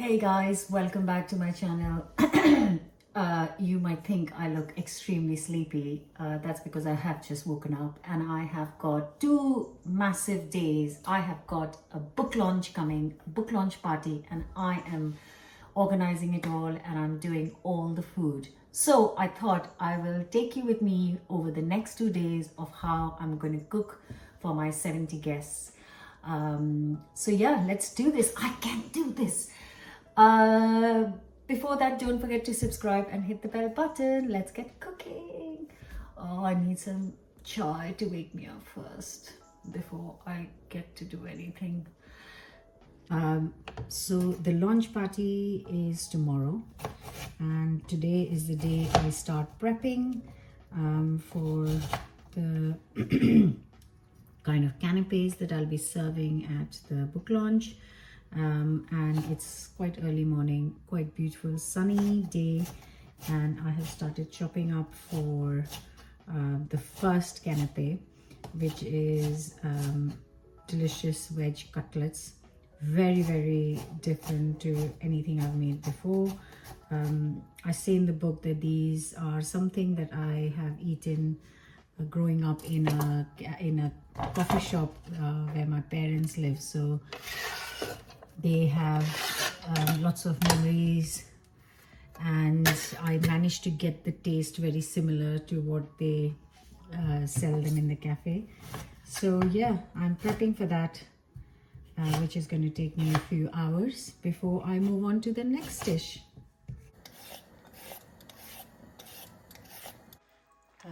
Hey guys, welcome back to my channel. You might think I look extremely sleepy. That's because I have just woken up and I have got 2 massive days. I have got a book launch coming, a book launch party, and I am organizing it all and I'm doing all the food. So I thought I will take you with me over the next 2 days of how I'm going to cook for my 70 guests. So yeah, let's do this. I can do this. Before that, don't forget to subscribe and hit the bell button. Let's get cooking. Oh, I need some chai to wake me up first before I get to do anything. So the launch party is tomorrow, and today is the day I start prepping for the kind of canapes that I'll be serving at the book launch. And it's quite early morning, quite beautiful sunny day, and I have started chopping up for the first canapé, which is delicious veg cutlets. Very different to anything I've made before. I say in the book that these are something that I have eaten growing up in a coffee shop where my parents live, so they have lots of memories, and I managed to get the taste very similar to what they sell them in the cafe. So yeah, I'm prepping for that, which is going to take me a few hours before I move on to the next dish.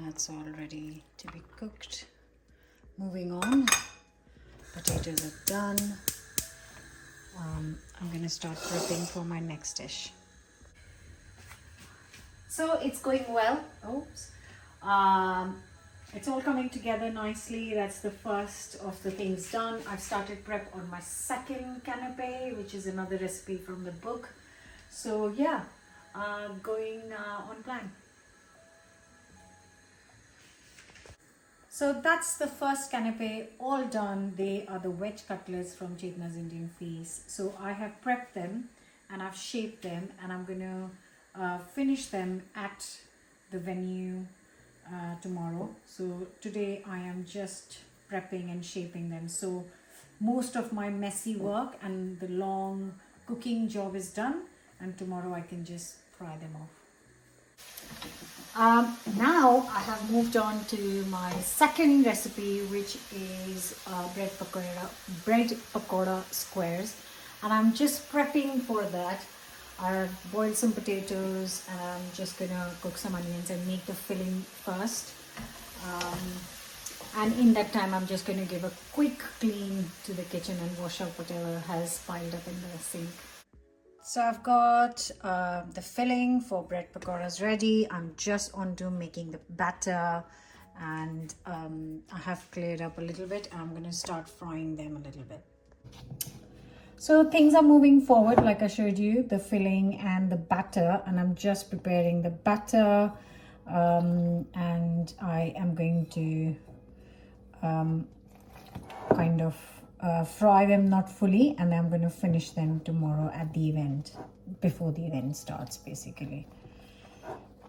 That's all ready to be cooked. Moving on, potatoes are done. I'm going to start prepping for my next dish. So it's going well. Oops. It's all coming together nicely. That's the first of the things done. I've started prep on my second canapé, which is another recipe from the book. So yeah, going on plan. So that's the first canapé all done. They are the veg cutlets from Chetna's Indian Feast. So I have prepped them and I've shaped them, and I'm going to finish them at the venue tomorrow. So today I am just prepping and shaping them. So most of my messy work and the long cooking job is done, and tomorrow I can just fry them off. Now I have moved on to my second recipe, which is bread pakoda squares, and I'm just prepping for that. I've boiled some potatoes and I'm just gonna cook some onions and make the filling first. And in that time I'm just gonna give a quick clean to the kitchen and wash out whatever has piled up in the sink. So I've got the filling for bread pakoras ready. I'm just on to making the batter, and I have cleared up a little bit, and I'm going to start frying them a little bit. So things are moving forward, like I showed you, the filling and the batter, and I'm just preparing the batter, and I am going to kind of fry them, not fully, and I'm going to finish them tomorrow at the event, before the event starts basically.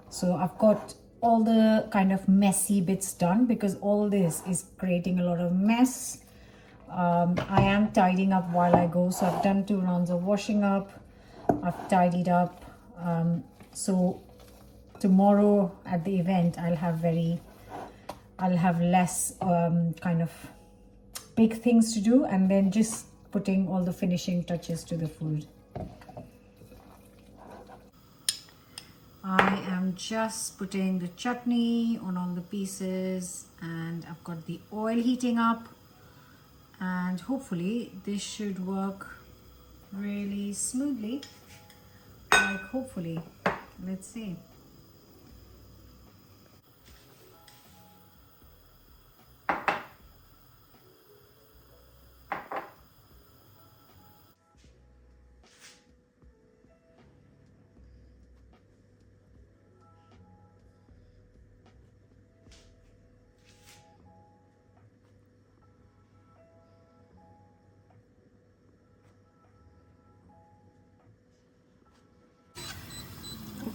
So I've got all the kind of messy bits done because all this is creating a lot of mess. I am tidying up while I go, so I've done 2 rounds of washing up. I've tidied up, so tomorrow at the event I'll have less kind of big things to do, and then just putting all the finishing touches to the food. I am just putting the chutney on all the pieces, and I've got the oil heating up, and hopefully this should work really smoothly. Like, hopefully, let's see.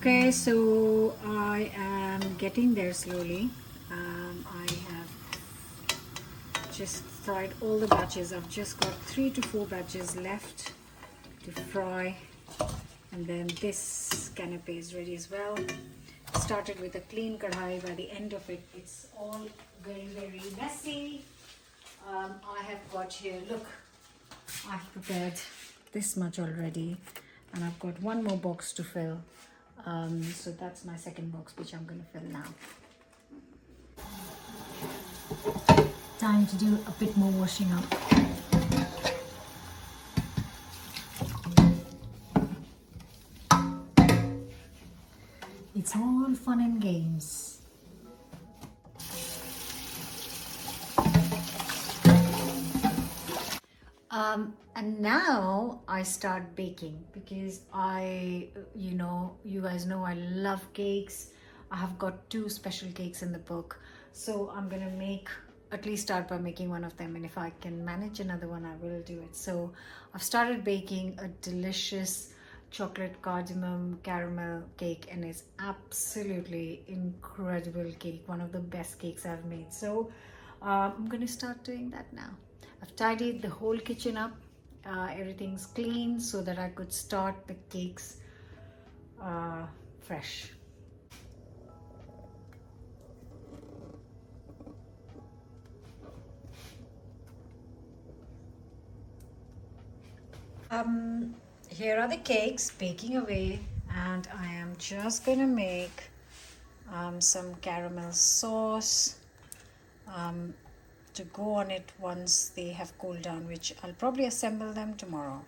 Okay, so I am getting there slowly. I have just fried all the batches. I've just got 3 to 4 batches left to fry, and then this canapé is ready as well. Started with a clean kadhai. By the end of it, it's all very messy. I have got here, look, I've prepared this much already, and I've got one more box to fill. So that's my second box, which I'm going to fill now. Time to do a bit more washing up. It's all fun and games. And now I start baking because you guys know I love cakes. I have got 2 special cakes in the book. So I'm gonna at least start by making one of them, and if I can manage another one, I will do it. So I've started baking a delicious chocolate cardamom caramel cake, and it's absolutely incredible cake, one of the best cakes I've made. So I'm gonna start doing that now. I've tidied the whole kitchen up. Everything's clean so that I could start the cakes fresh. Here are the cakes baking away, and I am just gonna make some caramel sauce to go on it once they have cooled down, which I'll probably assemble them tomorrow.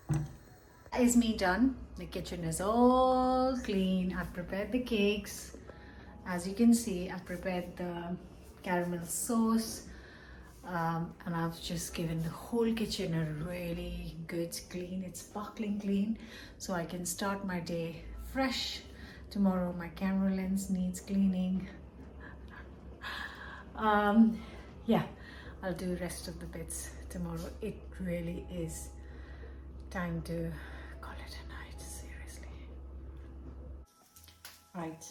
That is me done. The kitchen is all clean. I've prepared the cakes. As you can see, I've prepared the caramel sauce, and I've just given the whole kitchen a really good clean. It's sparkling clean, so I can start my day fresh. Tomorrow my camera lens needs cleaning. Yeah, I'll do the rest of the bits tomorrow. It really is time to call it a night, seriously. Right,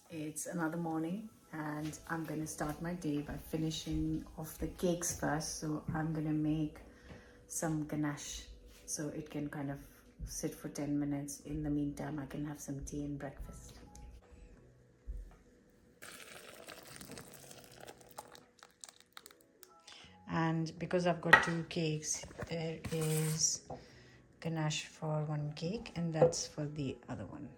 it's another morning, and I'm gonna start my day by finishing off the cakes first. So I'm gonna make some ganache so it can kind of sit for 10 minutes. In the meantime, I can have some tea and breakfast. And because I've got 2 cakes, there is ganache for 1 cake, and that's for the other one.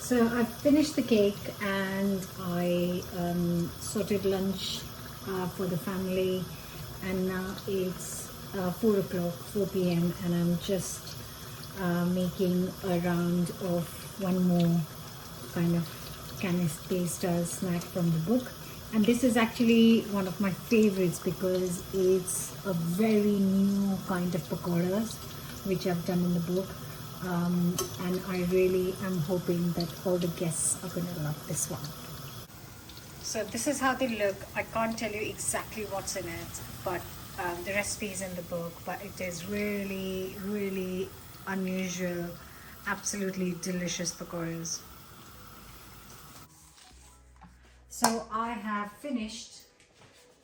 So I've finished the cake, and I sorted lunch for the family, and now it's 4 o'clock, 4 p.m. and I'm just making a round of one more kind of canapé style snack from the book. And this is actually one of my favorites because it's a very new kind of pakoras which I've done in the book. And I really am hoping that all the guests are going to love this one. So this is how they look. I can't tell you exactly what's in it, but the recipe is in the book. But it is really unusual, absolutely delicious pakoras. So I have finished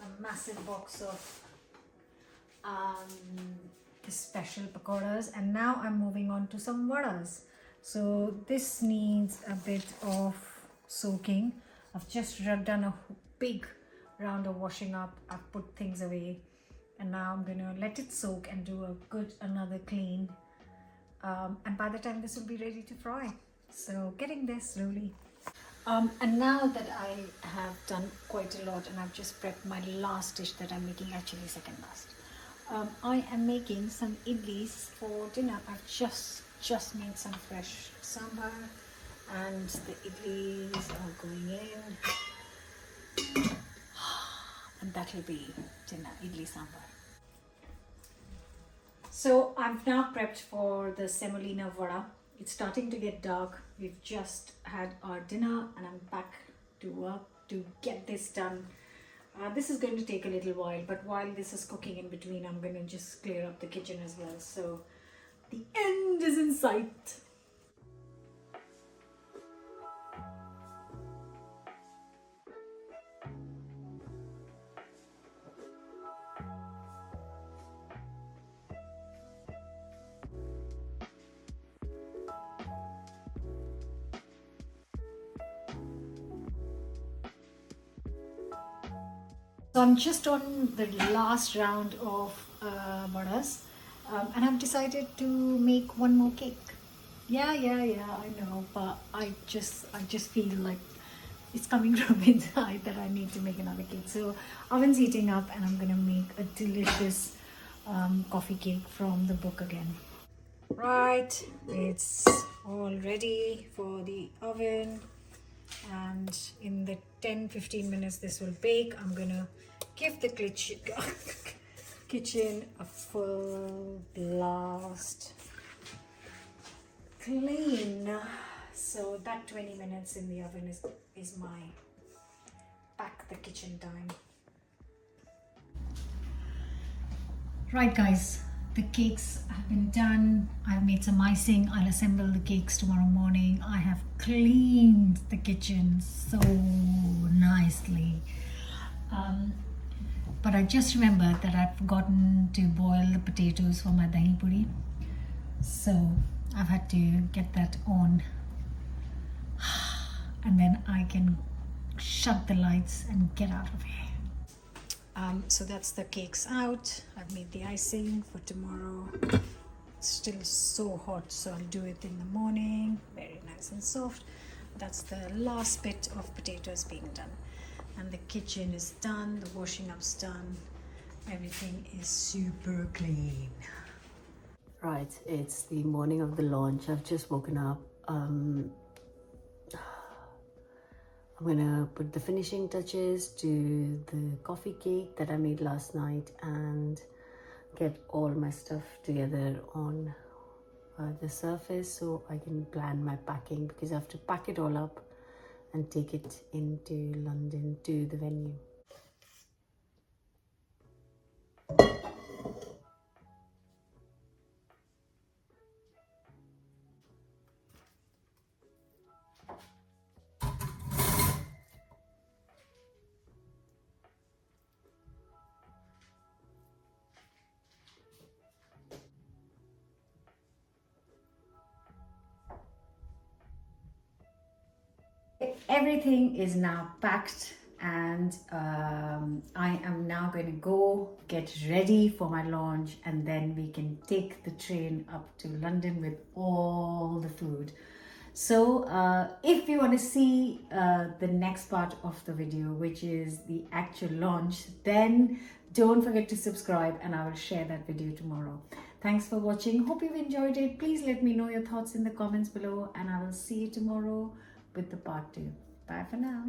a massive box of special pakoras, and now I'm moving on to some vadas. So this needs a bit of soaking. I've just done a big round of washing up. I've put things away, and now I'm gonna let it soak and do another clean, and by the time this will be ready to fry. So getting there slowly. And now that I have done quite a lot, and I've just prepped my last dish that I'm making, actually second last. I am making some idlis for dinner. I've just made some fresh sambar and the idlis are going in and that will be dinner, idli sambar. So I've now prepped for the semolina vada. It's starting to get dark. We've just had our dinner and I'm back to work to get this done. This is going to take a little while, but while this is cooking in between, I'm going to just clear up the kitchen as well. So the end is in sight. So I'm just on the last round of vadas, and I've decided to make one more cake. Yeah, I know, but I just feel like it's coming from inside that I need to make another cake. So oven's heating up, and I'm gonna make a delicious coffee cake from the book again. Right, it's all ready for the oven. And in the 10-15 minutes this will bake. I'm gonna give the kitchen a full blast clean. So that 20 minutes in the oven is my pack the kitchen time. Right guys, the cakes have been done. I've made some icing. I'll assemble the cakes tomorrow morning. I have cleaned the kitchen so nicely. But I just remembered that I've forgotten to boil the potatoes for my dahi puri. So I've had to get that on. And then I can shut the lights and get out of here. So that's the cakes out. I've made the icing for tomorrow. It's still so hot, so I'll do it in the morning. Very nice and soft. That's the last bit of potatoes being done. And the kitchen is done, the washing up's done. Everything is super clean. Right, it's the morning of the launch. I've just woken up. I'm gonna put the finishing touches to the coffee cake that I made last night and get all my stuff together on the surface so I can plan my packing, because I have to pack it all up and take it into London to the venue. Everything is now packed and I am now going to go get ready for my launch, and then we can take the train up to London with all the food. So if you want to see the next part of the video, which is the actual launch, then don't forget to subscribe and I will share that video tomorrow. Thanks for watching. Hope you've enjoyed it. Please let me know your thoughts in the comments below, and I will see you tomorrow with the part 2. Bye for now.